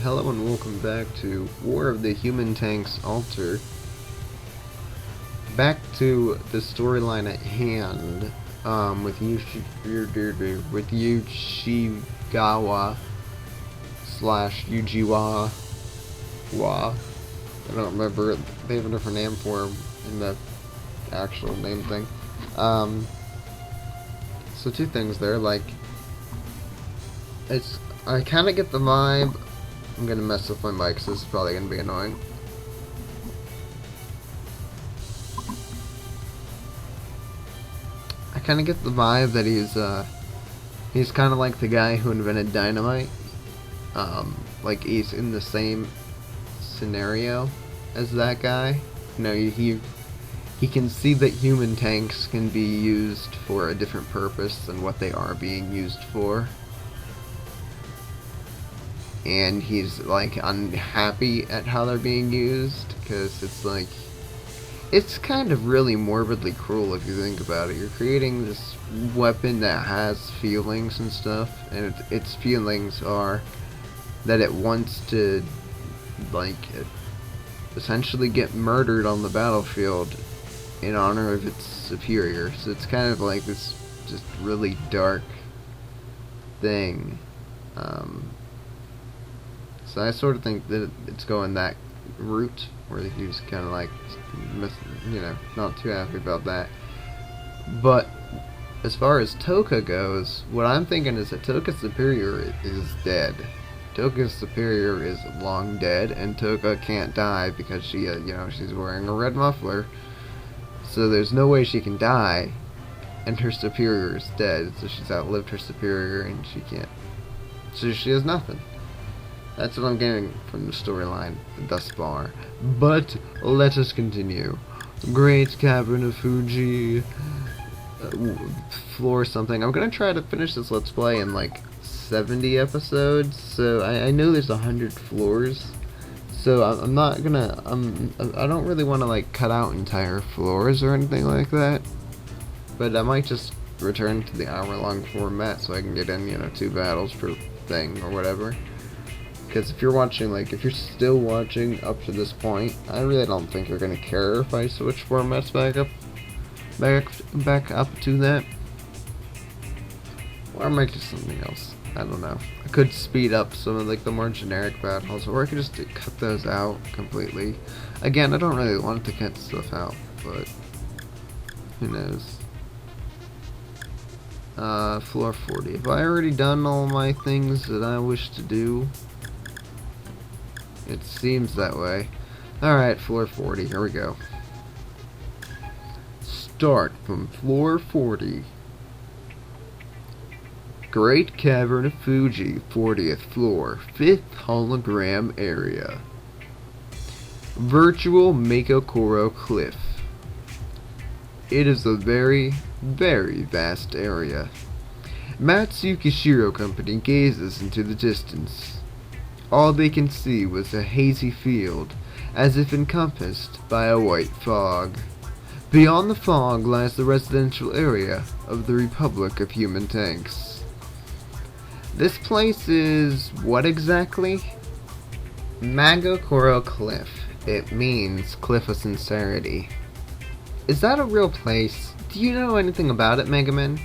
Hello and welcome back to War of the Human Tanks ALTeR. Back to the storyline at hand, with Yushigawa slash Yujiwa. I don't remember. They have a different name for him in the actual name thing. So two things there, like, I kind of get the vibe. I'm gonna mess with my mic, so this is probably gonna be annoying. I kind of get the vibe that he's kind of like the guy who invented dynamite. Like he's in the same scenario as that guy. You know, he can see that human tanks can be used for a different purpose than what they are being used for. And he's like unhappy at how they're being used, because it's like, it's kind of really morbidly cruel if you think about it. You're creating this weapon that has feelings and stuff, and its feelings are that it wants to, like, essentially get murdered on the battlefield in honor of its superior. So it's kind of like this just really dark thing. So I sort of think that it's going that route, where he's kind of like, you know, not too happy about that. But as far as Touka goes, what I'm thinking is that Touka's superior is dead. Touka's superior is long dead, and Touka can't die because she, you know, she's wearing a red muffler. So there's no way she can die, and her superior is dead. So she's outlived her superior, and she can't. So she has nothing. That's what I'm getting from the storyline thus far. But let us continue. Great Cavern of Fuji Floor something. I'm gonna try to finish this Let's Play in like 70 episodes. So I know there's 100 floors. So I'm not gonna. I don't really want to like cut out entire floors or anything like that. But I might just return to the hour-long format so I can get in, you know, 2 battles per thing or whatever. Because if you're watching, like, if you're still watching up to this point, I really don't think you're gonna care if I switch formats back up to that. Or I might do something else. I don't know. I could speed up some of like the more generic battles, or I could just cut those out completely. Again, I don't really want to cut stuff out, but who knows. Floor 40. Have I already done all my things that I wish to do? It seems that way. Alright, floor 40, here we go. Start from floor 40. Great Cavern of Fuji, 40th floor, 5th hologram area. Virtual Megumin Cliff. It is a very, very vast area. Matsuki Shiro Company gazes into the distance. All they can see was a hazy field, as if encompassed by a white fog. Beyond the fog lies the residential area of the Republic of Human Tanks. This place is what exactly? Megumin Cliff. It means Cliff of Sincerity. Is that a real place? Do you know anything about it, Megumin?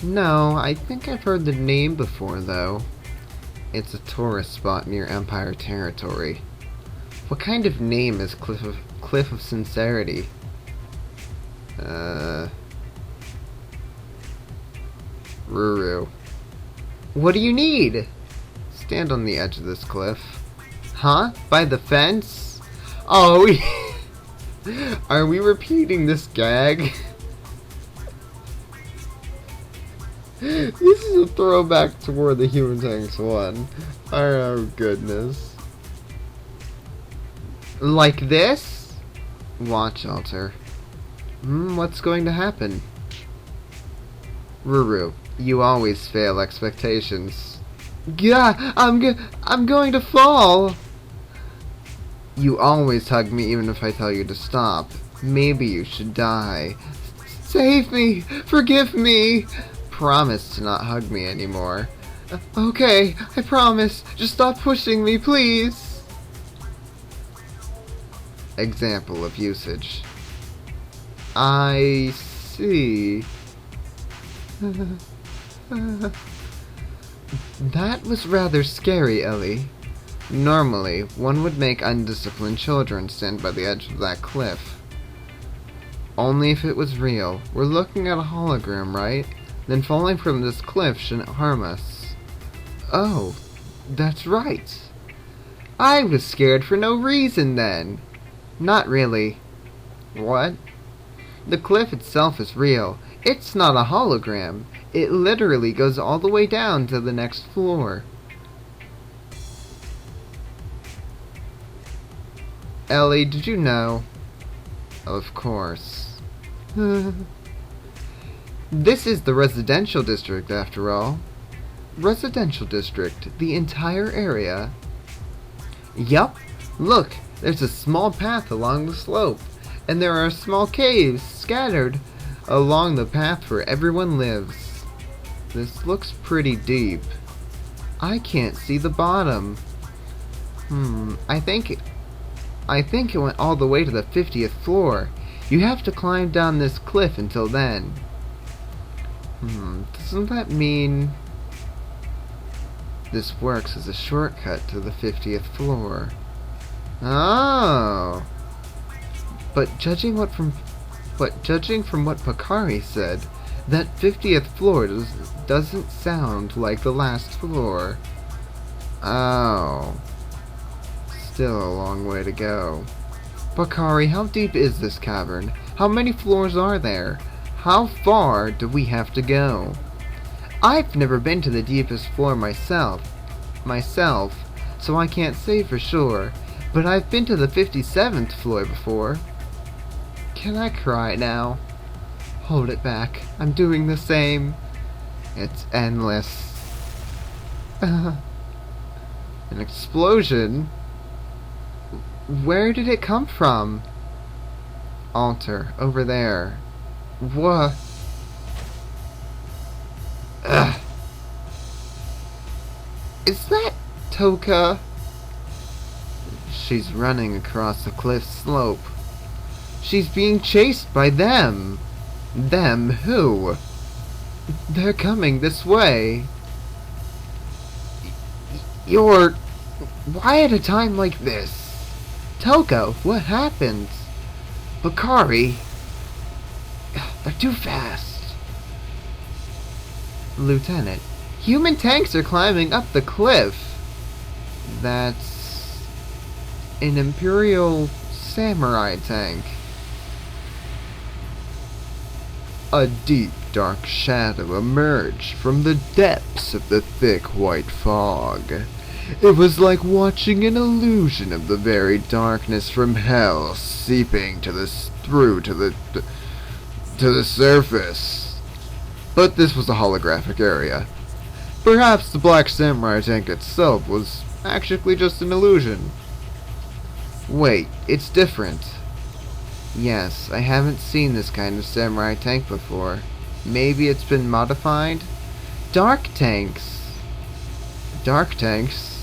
No, I think I've heard the name before, though. It's a tourist spot near Empire territory. What kind of name is Cliff of Sincerity? Ruru. What do you need? Stand on the edge of this cliff. Huh? By the fence? Oh, are we repeating this gag? This is a throwback to War of the Human Tanks 1. Oh goodness. Like this? Watch, ALTeR. What's going to happen? Ruru, you always fail expectations. Yeah, I'm going to fall! You always hug me even if I tell you to stop. Maybe you should die. Save me! Forgive me! Promise to not hug me anymore. Okay, I promise. Just stop pushing me, please. Example of usage. I see. That was rather scary, Ellie. Normally, one would make undisciplined children stand by the edge of that cliff. Only if it was real. We're looking at a hologram, right? Then falling from this cliff shouldn't harm us. Oh, that's right. I was scared for no reason then. Not really. What? The cliff itself is real. It's not a hologram. It literally goes all the way down to the next floor. Ellie, did you know? Of course. This is the residential district, after all. Residential district, the entire area. Yup. Look, there's a small path along the slope, and there are small caves scattered along the path where everyone lives. This looks pretty deep. I can't see the bottom. I think it went all the way to the 50th floor. You have to climb down this cliff until then. Doesn't that mean this works as a shortcut to the 50th floor? Oh. But judging from what Pakari said, that 50th floor doesn't sound like the last floor. Oh. Still a long way to go. Bakari, how deep is this cavern? How many floors are there? How far do we have to go? I've never been to the deepest floor myself, so I can't say for sure, but I've been to the 57th floor before. Can I cry now? Hold it back. I'm doing the same. It's endless. An explosion? Where did it come from? ALTeR, over there. What? Ugh. Is that Touka? She's running across the cliff slope. She's being chased by them. Them who? They're coming this way. Why at a time like this? Touka, what happened? Bakari. They're too fast. Lieutenant, human tanks are climbing up the cliff. That's an Imperial samurai tank. A deep, dark shadow emerged from the depths of the thick white fog. It was like watching an illusion of the very darkness from hell seeping through to the surface. But this was a holographic area. Perhaps the black samurai tank itself was actually just an illusion. Wait, it's different. Yes, I haven't seen this kind of samurai tank before. Maybe it's been modified? Dark tanks. Dark tanks?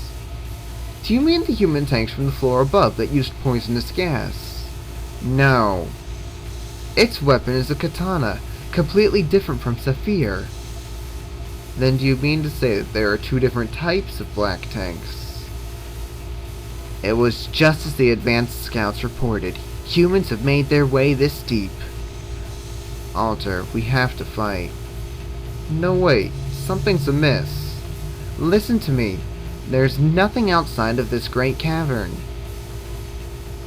Do you mean the human tanks from the floor above that used poisonous gas? No. Its weapon is a katana, completely different from Saphir. Then do you mean to say that there are two different types of black tanks? It was just as the advanced scouts reported. Humans have made their way this deep. ALTeR, we have to fight. No, wait. Something's amiss. Listen to me. There's nothing outside of this great cavern.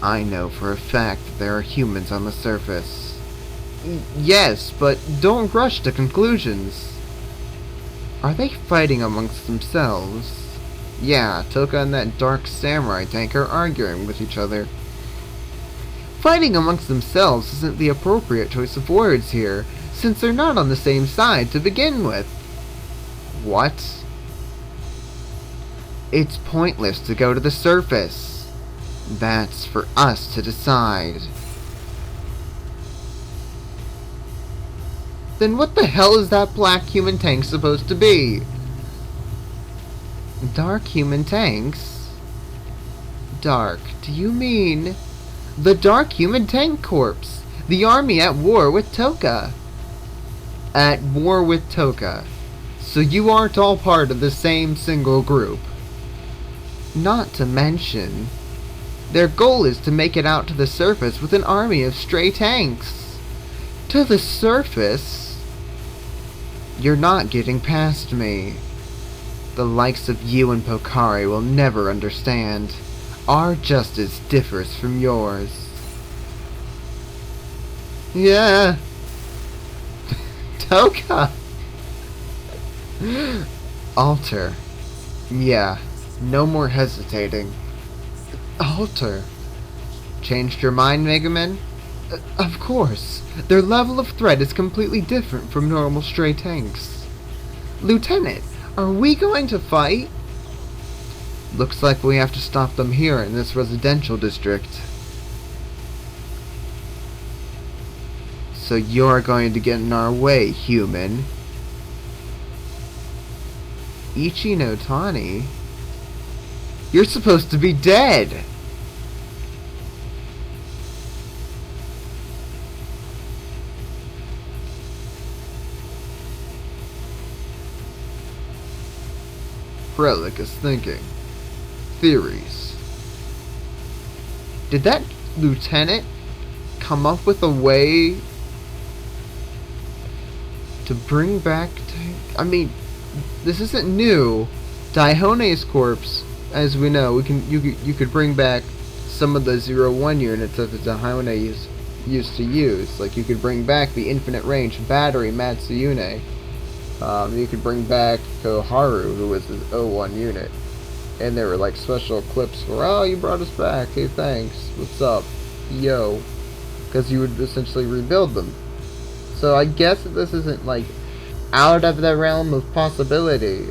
I know for a fact that there are humans on the surface. Yes, but don't rush to conclusions. Are they fighting amongst themselves? Yeah, Touka and that dark samurai tank are arguing with each other. Fighting amongst themselves isn't the appropriate choice of words here, since they're not on the same side to begin with. What? It's pointless to go to the surface. That's for us to decide. Then what the hell is that black human tank supposed to be? Dark human tanks? Dark, do you mean the Dark Human Tank Corps? The army at war with Touka. At war with Touka. So you aren't all part of the same single group. Not to mention, their goal is to make it out to the surface with an army of stray tanks. To the surface? You're not getting past me. The likes of you and Pokari will never understand. Our justice differs from yours. Yeah. Touka. ALTeR. Yeah. No more hesitating. ALTeR. Changed your mind, Megumin? Of course. Their level of threat is completely different from normal stray tanks. Lieutenant, are we going to fight? Looks like we have to stop them here in this residential district. So you're going to get in our way, human. Ichi no Tani? You're supposed to be dead! Relic is thinking. Theories. Did that lieutenant come up with a way to bring back I mean, this isn't new. Daihone's corpse, as we know, you could bring back some of the 01 units that the Daihone used to use. Like, you could bring back the infinite range battery Matsuyune. You could bring back Koharu, who was the 01 unit. And there were like special clips for, oh, you brought us back, hey, thanks, what's up, yo. Because you would essentially rebuild them. So I guess that this isn't like out of the realm of possibility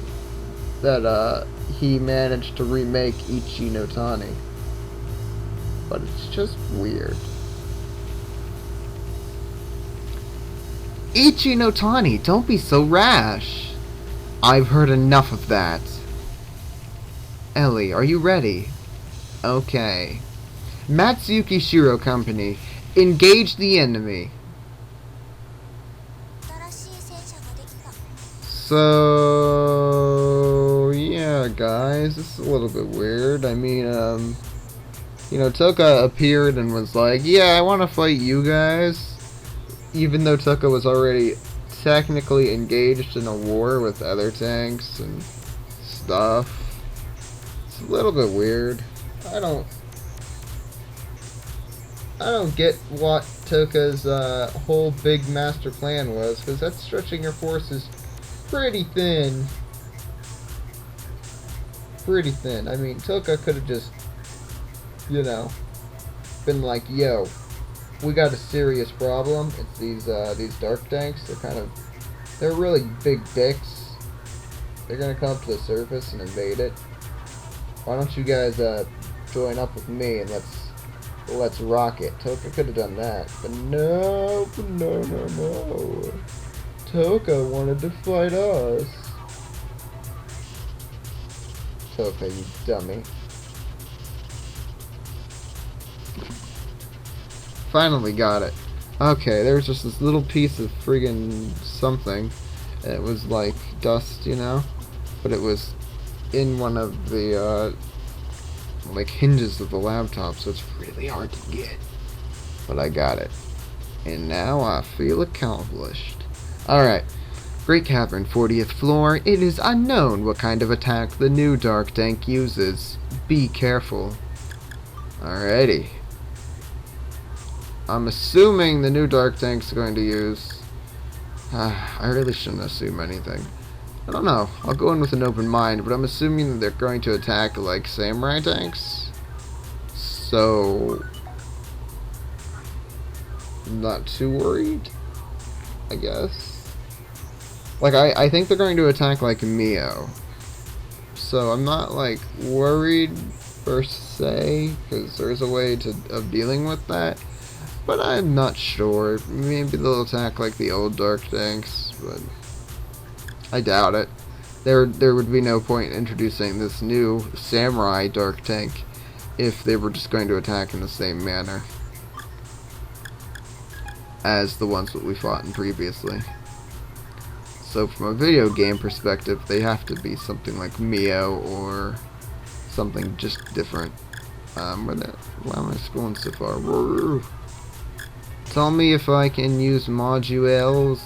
that he managed to remake Ichi no Tani. But it's just weird. Ichi no Tani, don't be so rash. I've heard enough of that. Ellie, are you ready? Okay. Matsuyuki Shiro Company, engage the enemy. So, yeah, guys, this is a little bit weird. I mean, you know, Touka appeared and was like, yeah, I want to fight you guys. Even though Touka was already technically engaged in a war with other tanks and stuff. It's a little bit weird. I don't get what Touka's whole big master plan was, because that's stretching your forces pretty thin. Pretty thin. I mean, Touka could have just, you know, been like, yo, we got a serious problem. It's these dark tanks. They're really big dicks. They're gonna come up to the surface and invade it. Why don't you guys join up with me and let's rock it. Touka could have done that, but no. Touka wanted to fight us. Touka, you dummy. Finally got it. Okay, there was just this little piece of friggin' something. It was like dust, you know? But it was in one of the, like, hinges of the laptop, so it's really hard to get. But I got it. And now I feel accomplished. Alright. Great Cavern, 40th floor. It is unknown what kind of attack the new Dark Tank uses. Be careful. Alrighty. I'm assuming the new Dark Tank's going to use... I really shouldn't assume anything. I don't know. I'll go in with an open mind, but I'm assuming that they're going to attack, like, samurai tanks. So... I'm not too worried, I guess. Like, I think they're going to attack, like, Mio. So I'm not, like, worried, per se, because there's a way of dealing with that. But I'm not sure. Maybe they'll attack, like, the old Dark Tanks, but I doubt it. there would be no point in introducing this new samurai dark tank if they were just going to attack in the same manner as the ones that we fought in previously. So from a video game perspective, they have to be something like Mio or something just different. Why am I scrolling so far? Whoa. Tell me if I can use modules.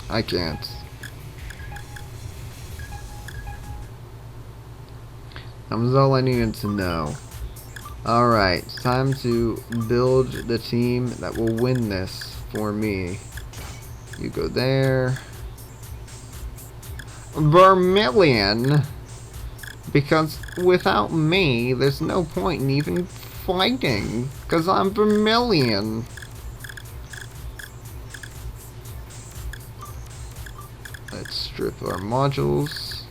I can't. That was all I needed to know. Alright, time to build the team that will win this for me. You go there. Vermilion! Because without me, there's no point in even fighting. Because I'm Vermilion. Let's strip our modules.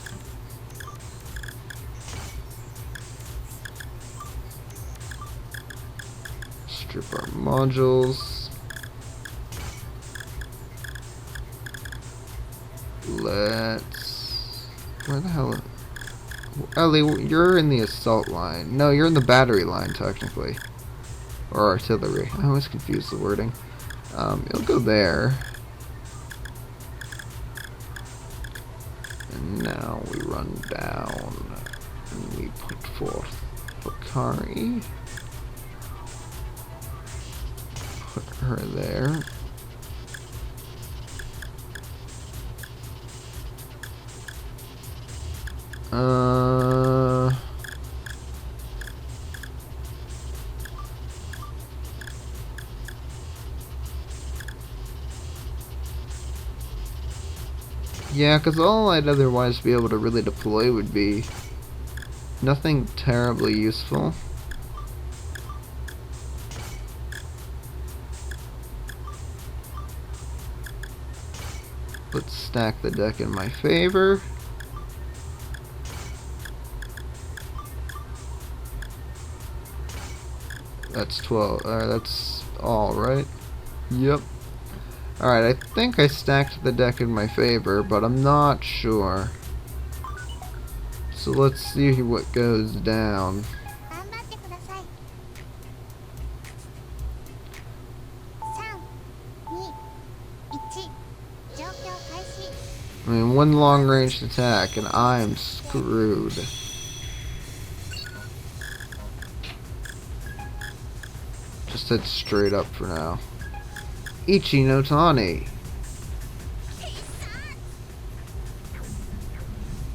Strip our modules. Let's... Where the hell... Ellie, you're in the assault line. No, you're in the battery line, technically. Or artillery. I always confuse the wording. It'll go there. And now we run down. And we put forth Bakari. Put her there. Yeah, because all I'd otherwise be able to really deploy would be nothing terribly useful. Let's stack the deck in my favor. That's 12. That's all, right? Yep. Alright, I think I stacked the deck in my favor, but I'm not sure. So let's see what goes down. I mean, one long-range attack, and I'm screwed. Just head straight up for now. Ichi no Tani.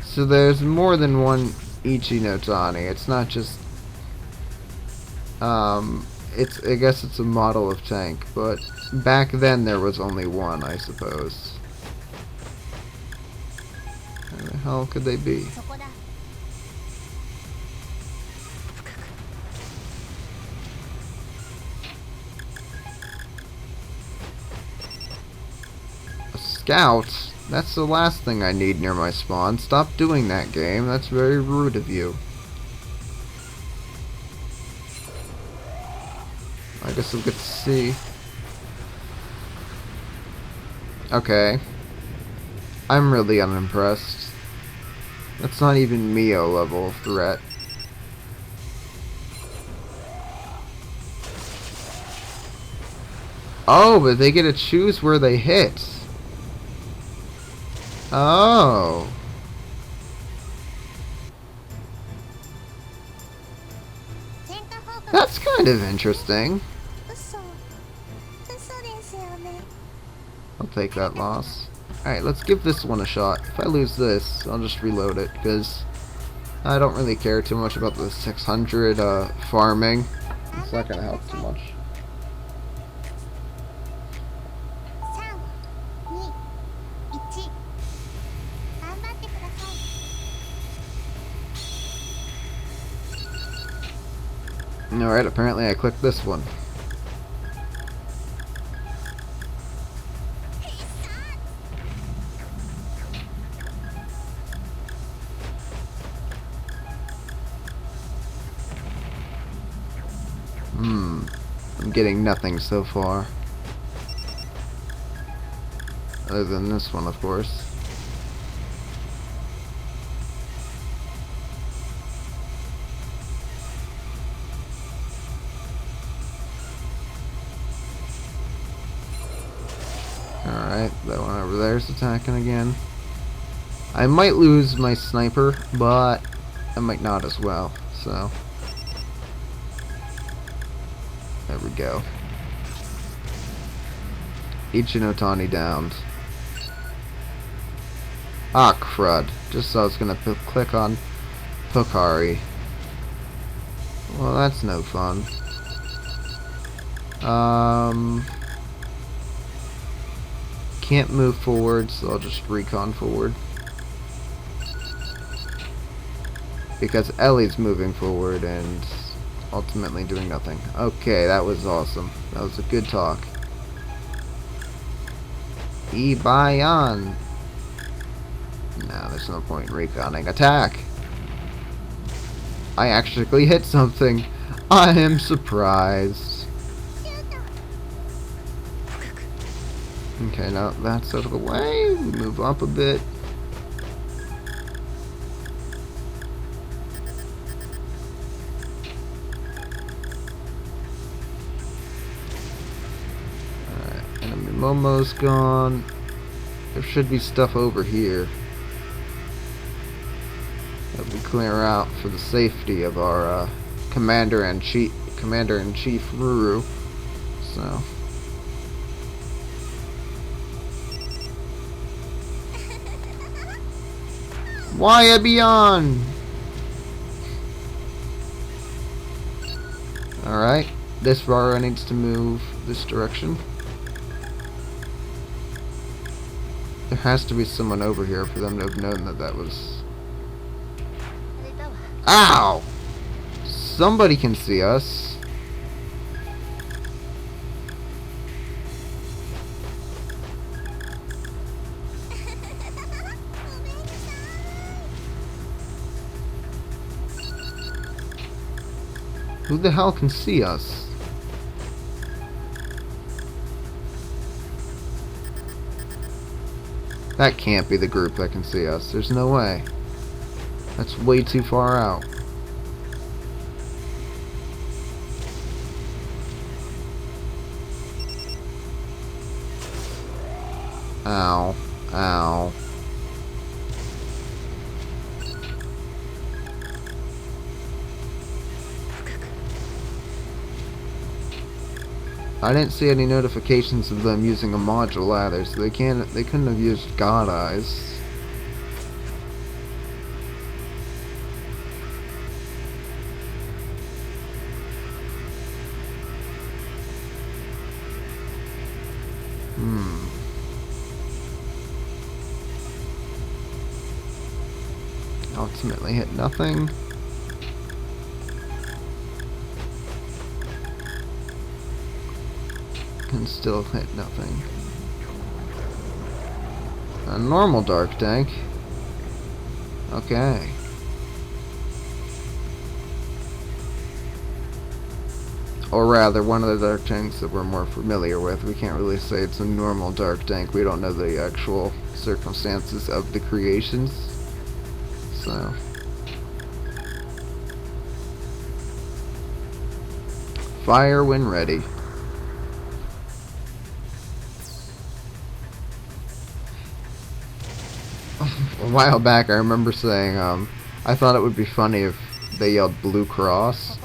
So there's more than one Ichi no Tani. It's not just I guess it's a model of tank, but back then there was only one, I suppose. Where the hell could they be? Scout? That's the last thing I need near my spawn. Stop doing that, game. That's very rude of you. I guess we'll get to see. Okay. I'm really unimpressed. That's not even Mio level threat. Oh, but they get to choose where they hit. Oh. That's kind of interesting. I'll take that loss. Alright, let's give this one a shot. If I lose this, I'll just reload it, because I don't really care too much about the 600 farming. It's not going to help too much. Alright, apparently I clicked this one. getting nothing so far. Other than this one, of course. Alright, that one over there is attacking again. I might lose my sniper, but I might not as well, so. There we go. Ichinotani downed. Ah, crud. Just so I was gonna click on Pokari. Well, that's no fun. Can't move forward, so I'll just recon forward. Because Ellie's moving forward and ultimately doing nothing. Okay, that was awesome. That was a good talk. Ibayan. No, there's no point in reconning. Attack! I actually hit something. I am surprised. Okay, now that's out of the way. We move up a bit. Alright, enemy Momo's gone. There should be stuff over here that we clear out for the safety of our Commander-in-Chief Ruru. So. Why a beyond? Alright, this Rara needs to move this direction. There has to be someone over here for them to have known that that was... Ow! Somebody can see us. Who the hell can see us? That can't be the group that can see us. There's no way. That's way too far out. Ow. Ow. I didn't see any notifications of them using a module either, so they couldn't have used God Eyes. Ultimately hit nothing. Can still hit nothing. A normal dark tank. Okay. Or rather, one of the dark tanks that we're more familiar with. We can't really say it's a normal dark tank. We don't know the actual circumstances of the creations. So. Fire when ready. A while back I remember saying I thought it would be funny if they yelled Blue Cross.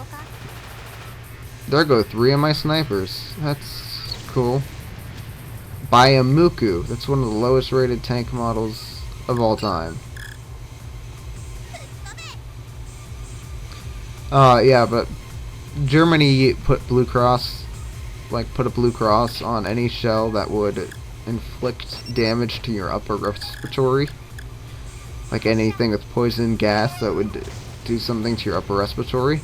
There go 3 of my snipers. That's cool. Byamuku. That's one of the lowest rated tank models of all time. Yeah, but Germany put Blue Cross, put a Blue Cross on any shell that would inflict damage to your upper respiratory. Like anything with poison gas that would do something to your upper respiratory.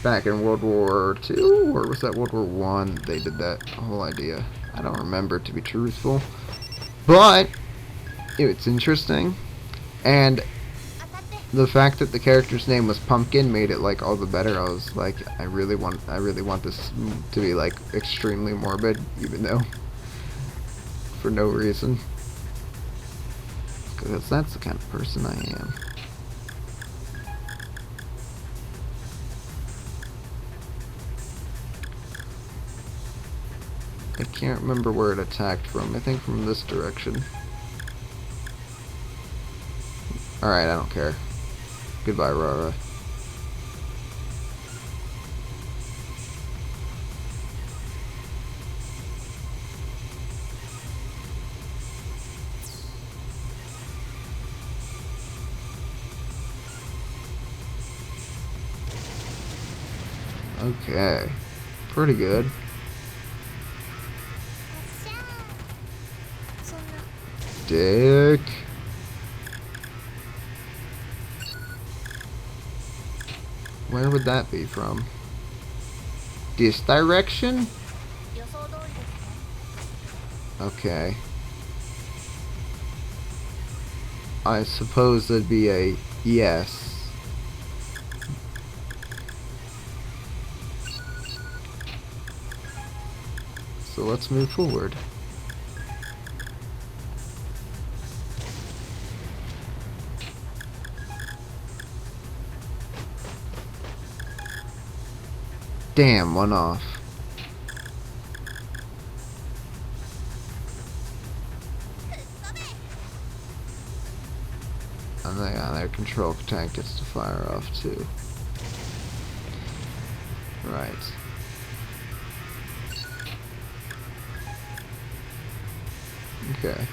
Back in World War II, or was that World War I? They did that whole idea. I don't remember, to be truthful. But it's interesting. And the fact that the character's name was Pumpkin made it like all the better. I was like, I really want this to be like extremely morbid, even though for no reason, because that's the kind of person I am. I can't remember where it attacked from. I think from this direction. Alright, I don't care. Goodbye, Rara. Okay. Pretty good. Dick. Where would that be from? This direction? Okay. I suppose that'd be a yes. So let's move forward. Damn, one off. And their control tank gets to fire off too. Right. Okay.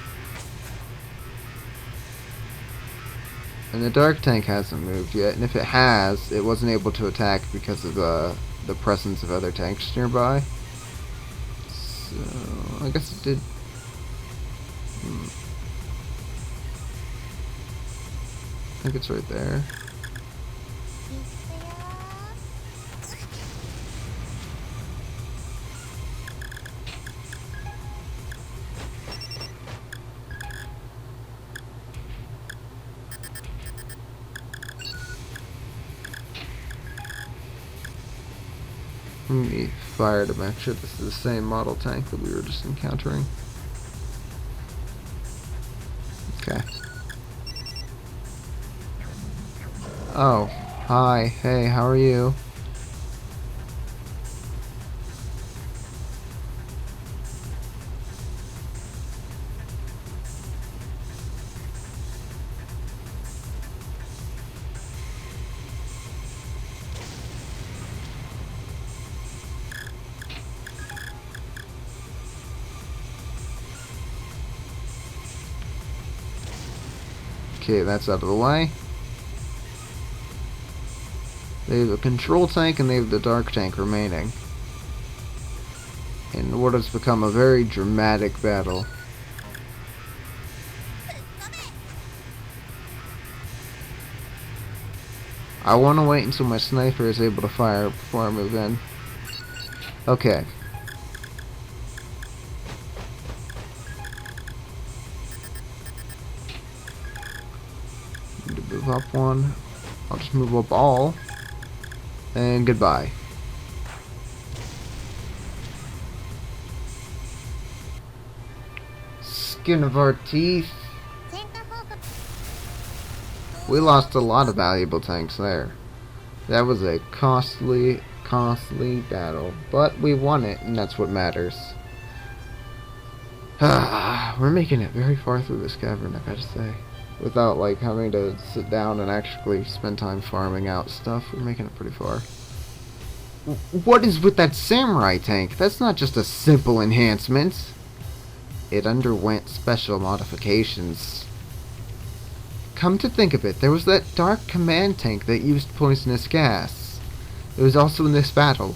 And the dark tank hasn't moved yet, and if it has, it wasn't able to attack because of the presence of other tanks nearby. So I guess it did. I think it's right there. Let me fire to make sure this is the same model tank that we were just encountering. Okay. Oh, hi. Hey, how are you? Okay, that's out of the way. They have a control tank and they have the dark tank remaining. In what has become a very dramatic battle. I want to wait until my sniper is able to fire before I move in. Okay. Need to move up one. I'll just move up all. And goodbye. Skin of our teeth. We lost a lot of valuable tanks there. That was a costly battle. But we won it, and that's what matters. We're making it very far through this cavern, I gotta say. Without like having to sit down and actually spend time farming out stuff, we're making it pretty far. What is with that samurai tank? That's not just a simple enhancement. It underwent special modifications. Come to think of it, there was that dark command tank that used poisonous gas. It was also in this battle.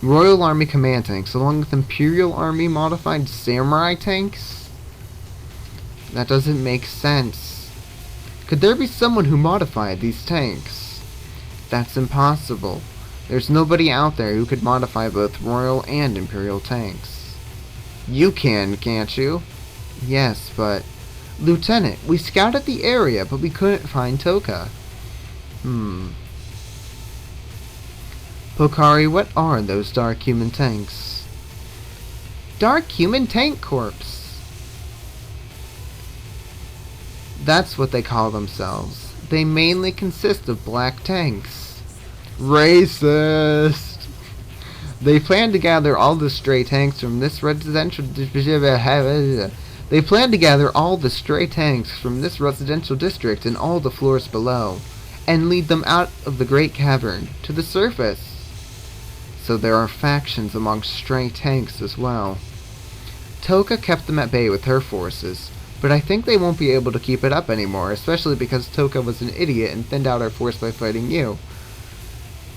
Royal Army command tanks along with Imperial Army modified samurai tanks? That doesn't make sense. Could there be someone who modified these tanks? That's impossible. There's nobody out there who could modify both Royal and Imperial tanks. You can, can't you? Yes, but... Lieutenant, we scouted the area, but we couldn't find Touka. Pokari, what are those dark human tanks? Dark human tank corps. That's what they call themselves. They mainly consist of black tanks. Racist! They plan to gather all the stray tanks from this residential They plan to gather all the stray tanks from this residential district and all the floors below, and lead them out of the Great Cavern to the surface. So there are factions amongst stray tanks as well. Touka kept them at bay with her forces, but I think they won't be able to keep it up anymore, especially because Touka was an idiot and thinned out our force by fighting you.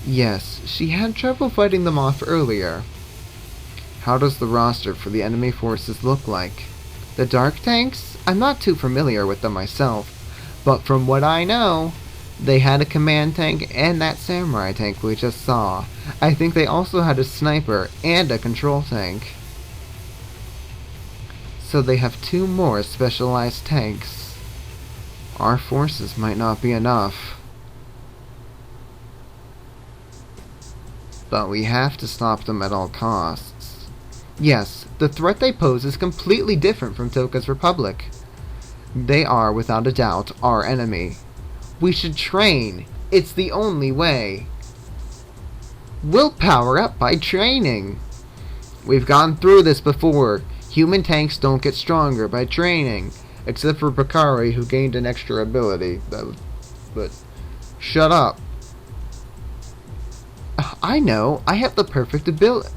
Yes, she had trouble fighting them off earlier. How does the roster for the enemy forces look like? The dark tanks? I'm not too familiar with them myself, but from what I know, they had a command tank and that samurai tank we just saw. I think they also had a sniper and a control tank. So they have 2 more specialized tanks. Our forces might not be enough. But we have to stop them at all costs. Yes, the threat they pose is completely different from Touka's Republic. They are, without a doubt, our enemy. We should train. It's the only way. We'll power up by training. We've gone through this before. Human tanks don't get stronger by training. Except for Pokari, who gained an extra ability. But shut up. I know. I have the perfect ability.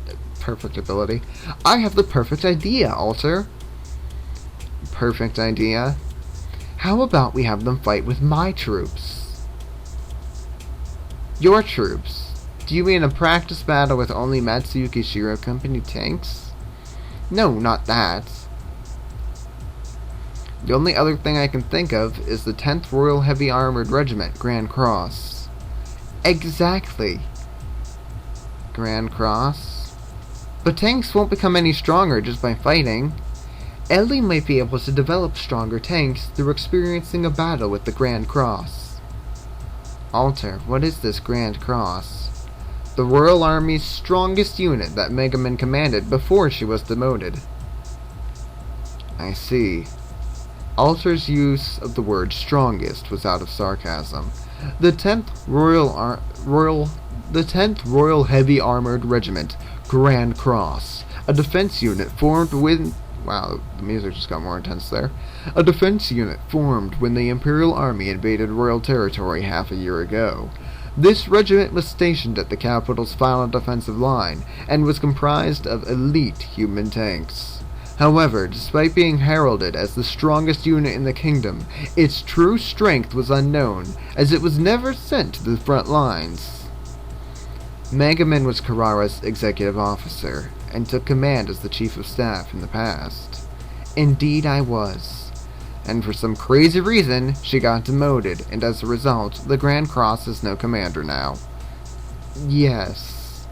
I have the perfect idea, ALTeR. Perfect idea? How about we have them fight with my troops? Your troops? Do you mean a practice battle with only Matsuyuki Shiro Company tanks? No, not that. The only other thing I can think of is the 10th Royal Heavy Armored Regiment, Grand Cross. Exactly. Grand Cross? But tanks won't become any stronger just by fighting. Ellie might be able to develop stronger tanks through experiencing a battle with the Grand Cross. ALTeR, what is this Grand Cross? The Royal Army's strongest unit that Megumin commanded before she was demoted. I see. ALTeR's use of the word strongest was out of sarcasm. The 10th Royal Heavy Armored Regiment, Grand Cross, a defense unit formed when... Wow, the music just got more intense there. A defense unit formed when the Imperial Army invaded royal territory half a year ago. This regiment was stationed at the capital's final defensive line, and was comprised of elite human tanks. However, despite being heralded as the strongest unit in the kingdom, its true strength was unknown, as it was never sent to the front lines. Megumin was Karara's executive officer, and took command as the chief of staff in the past. Indeed I was. And for some crazy reason, she got demoted, and as a result, the Grand Cross is no commander now. Yes.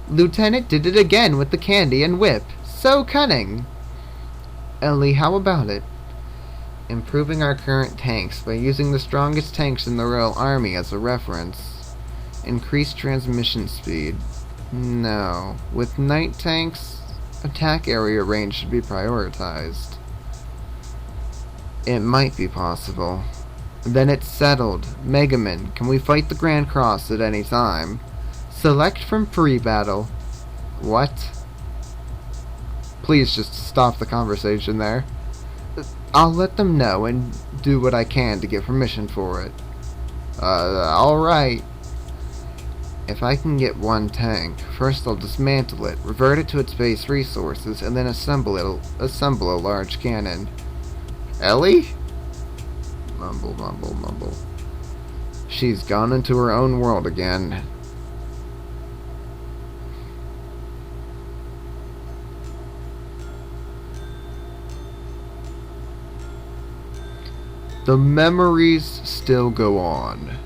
Lieutenant did it again with the candy and whip. So cunning! Ellie, how about it? Improving our current tanks by using the strongest tanks in the Royal Army as a reference. Increase transmission speed. No. With night tanks, attack area range should be prioritized. It might be possible. Then it's settled. Megumin, can we fight the Grand Cross at any time? Select from pre-battle. What? Please just stop the conversation there. I'll let them know and do what I can to get permission for it. Alright. If I can get one tank, first I'll dismantle it, revert it to its base resources, and then assemble a large cannon. Ellie? Mumble, mumble, mumble. She's gone into her own world again. The memories still go on.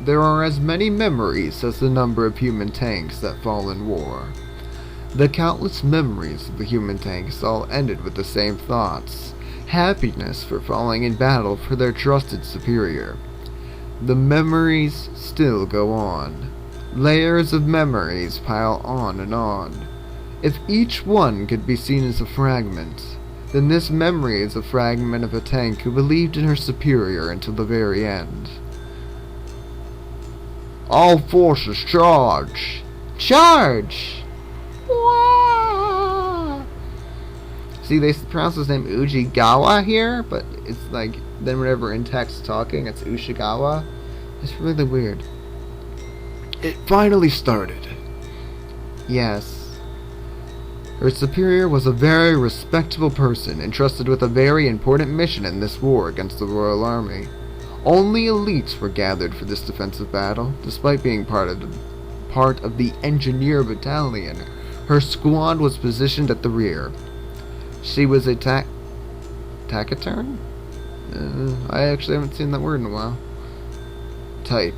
There are as many memories as the number of human tanks that fall in war. The countless memories of the human tanks all ended with the same thoughts. Happiness for falling in battle for their trusted superior. The memories still go on. Layers of memories pile on and on. If each one could be seen as a fragment, then this memory is a fragment of a tank who believed in her superior until the very end. All forces charge! Charge! Wah! See, they pronounce his name Ujigawa here, but it's like, then whenever in text talking, it's Ushigawa. It's really weird. It finally started. Yes. Her superior was a very respectable person, entrusted with a very important mission in this war against the Royal Army. Only elites were gathered for this defensive battle, despite being part of the engineer battalion. Her squad was positioned at the rear. She was a taciturn? I actually haven't seen that word in a while. Type.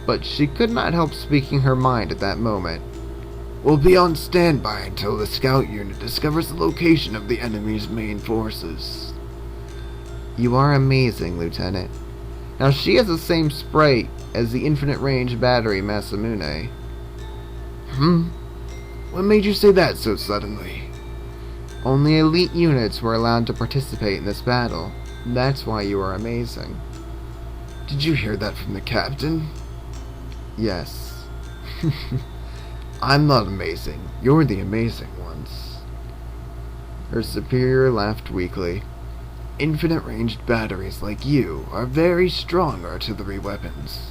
But she could not help speaking her mind at that moment. We'll be on standby until the scout unit discovers the location of the enemy's main forces. You are amazing, Lieutenant. Now she has the same sprite as the infinite range battery Masamune. What made you say that so suddenly? Only elite units were allowed to participate in this battle. That's why you are amazing. Did you hear that from the captain? Yes. I'm not amazing. You're the amazing ones. Her superior laughed weakly. Infinite-ranged batteries like you are very strong artillery weapons.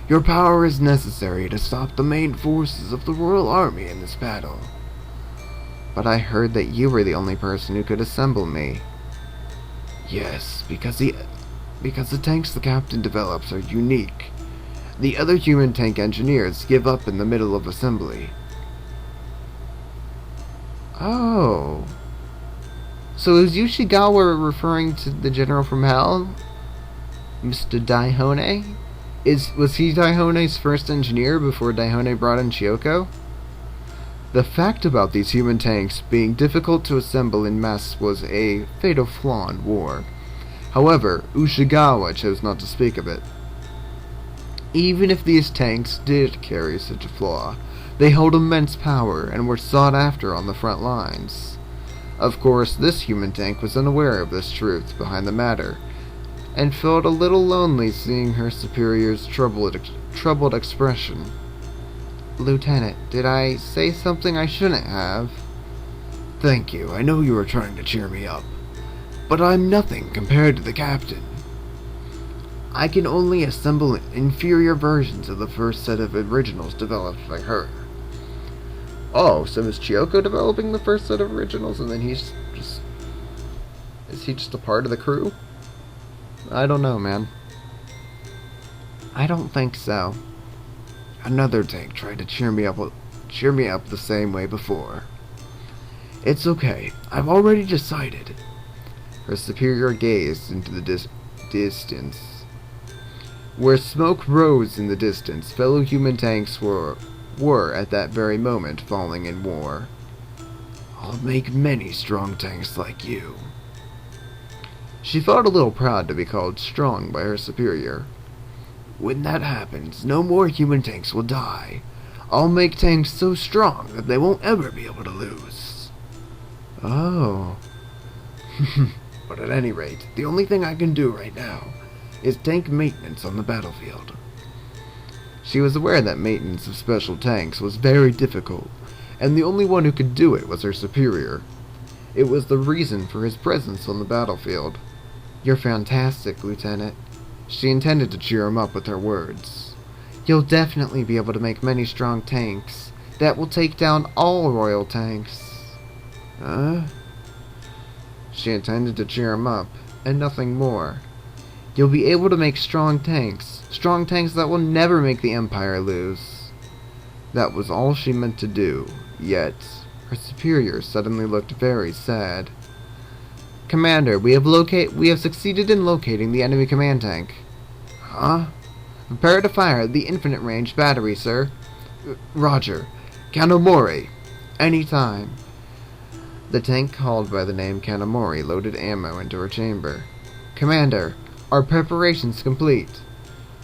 Your power is necessary to stop the main forces of the Royal Army in this battle. But I heard that you were the only person who could assemble me. Yes, because the tanks the captain develops are unique. The other human tank engineers give up in the middle of assembly. Oh. So is Yoshigawa referring to the general from hell? Mr. Daihone? Was he Daihone's first engineer before Daihone brought in Chioko? The fact about these human tanks being difficult to assemble in mass was a fatal flaw in war. However, Ushigawa chose not to speak of it. Even if these tanks did carry such a flaw, they held immense power and were sought after on the front lines. Of course, this human tank was unaware of this truth behind the matter, and felt a little lonely seeing her superior's troubled expression. Lieutenant, did I say something I shouldn't have? Thank you, I know you were trying to cheer me up, but I'm nothing compared to the captain. I can only assemble inferior versions of the first set of originals developed by her. Oh, so is Chioko developing the first set of originals and then is he just a part of the crew? I don't know, man. I don't think so. Another tank tried to cheer me up the same way before. It's okay, I've already decided. Her superior gazed into the distance. Where smoke rose in the distance, fellow human tanks were at that very moment falling in war. I'll make many strong tanks like you. She felt a little proud to be called strong by her superior. When that happens, no more human tanks will die. I'll make tanks so strong that they won't ever be able to lose. Oh. But at any rate, the only thing I can do right now is tank maintenance on the battlefield. She was aware that maintenance of special tanks was very difficult, and the only one who could do it was her superior. It was the reason for his presence on the battlefield. You're fantastic, Lieutenant. She intended to cheer him up with her words. You'll definitely be able to make many strong tanks that will take down all royal tanks. She intended to cheer him up, and nothing more. You'll be able to make strong tanks that will never make the Empire lose. That was all she meant to do, yet her superior suddenly looked very sad. Commander, we have succeeded in locating the enemy command tank. Huh? Prepare to fire the infinite range battery, sir. Roger. Kanamori. Any time. The tank called by the name Kanamori loaded ammo into her chamber. Commander, our preparations complete.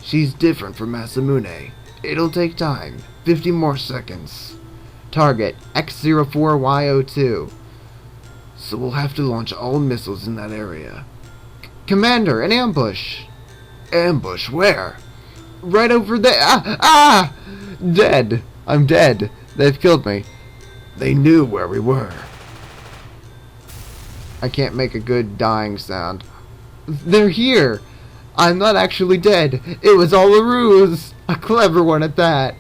She's different from Masamune. It'll take time. 50 more seconds. Target X04Y02. So we'll have to launch all missiles in that area. Commander, an ambush! Ambush where? Right over there! Ah! Dead! I'm dead. They've killed me. They knew where we were. I can't make a good dying sound. They're here! I'm not actually dead. It was all a ruse. A clever one at that.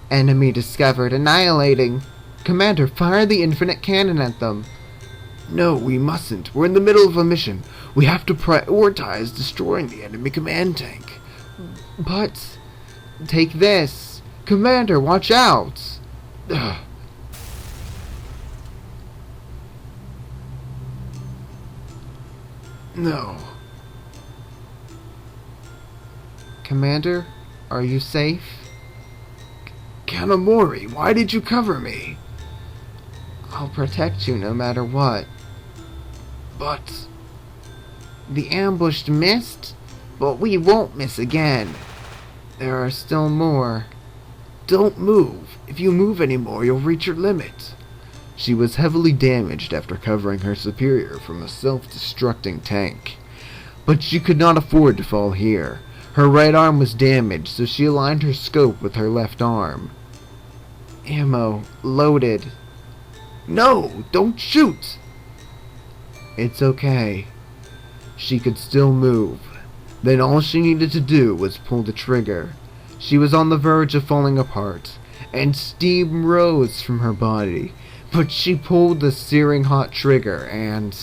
Enemy discovered. Annihilating. Commander, fire the infinite cannon at them. No, we mustn't. We're in the middle of a mission. We have to prioritize destroying the enemy command tank. But... take this. Commander, watch out. Ugh. No. Commander, are you safe? Kanamori, why did you cover me? I'll protect you no matter what. But... the ambushed missed? But we won't miss again. There are still more. Don't move. If you move anymore, you'll reach your limit. She was heavily damaged after covering her superior from a self-destructing tank. But she could not afford to fall here. Her right arm was damaged, so she aligned her scope with her left arm. Ammo. Loaded. No! Don't shoot! It's okay. She could still move. Then all she needed to do was pull the trigger. She was on the verge of falling apart, and steam rose from her body. But she pulled the searing hot trigger and...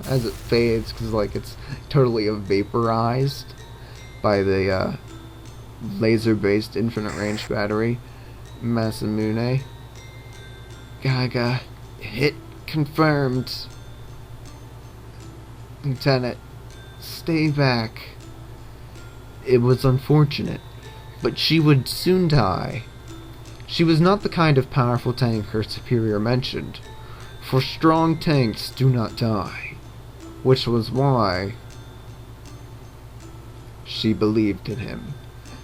as it fades, because like it's totally vaporized by the laser-based infinite range battery. Masamune. Gaga. Hit confirmed. Lieutenant, stay back. It was unfortunate, but she would soon die. She was not the kind of powerful tank her superior mentioned, for strong tanks do not die, which was why she believed in him.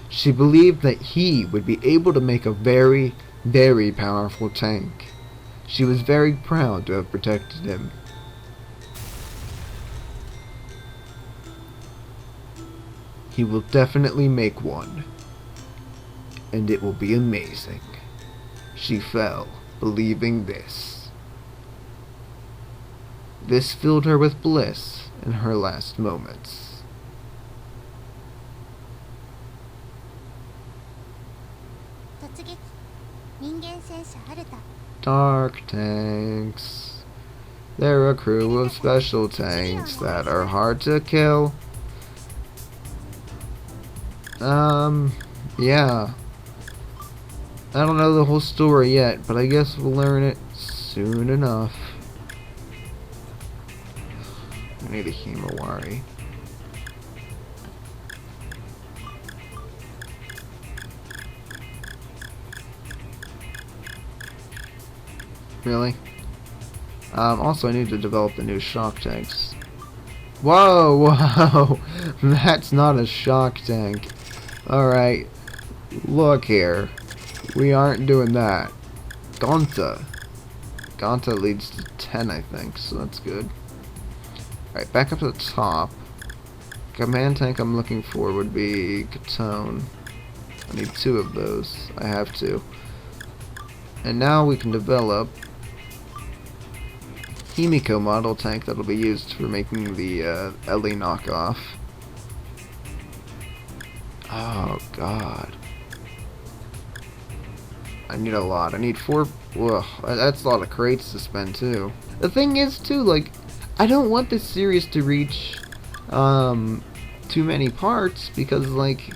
She believed that he would be able to make a very, very powerful tank. She was very proud to have protected him. He will definitely make one, and it will be amazing. She fell, believing this. This filled her with bliss in her last moments. Dark tanks. They're a crew of special tanks that are hard to kill. Yeah. I don't know the whole story yet, but I guess we'll learn it soon enough. I need a Himawari. Really? Also, I need to develop the new shock tanks. Whoa, whoa! That's not a shock tank. Alright, look here. We aren't doing that. Gonta. Gonta leads to 10, I think, so that's good. Alright, back up to the top. Command tank I'm looking for would be Katone. I need 2 of those. I have 2. And now we can develop Himiko model tank that'll be used for making the Ellie knockoff. Oh god. I need a lot. I need 4. Ugh, that's a lot of crates to spend too. The thing is too, like, I don't want this series to reach too many parts because like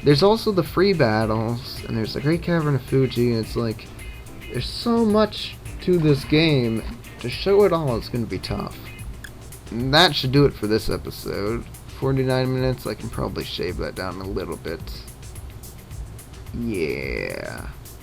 there's also the free battles and there's the Great Cavern of Fuji and it's like there's so much to this game. To show it all is going to be tough. And that should do it for this episode. 49 minutes, I can probably shave that down a little bit. Yeah.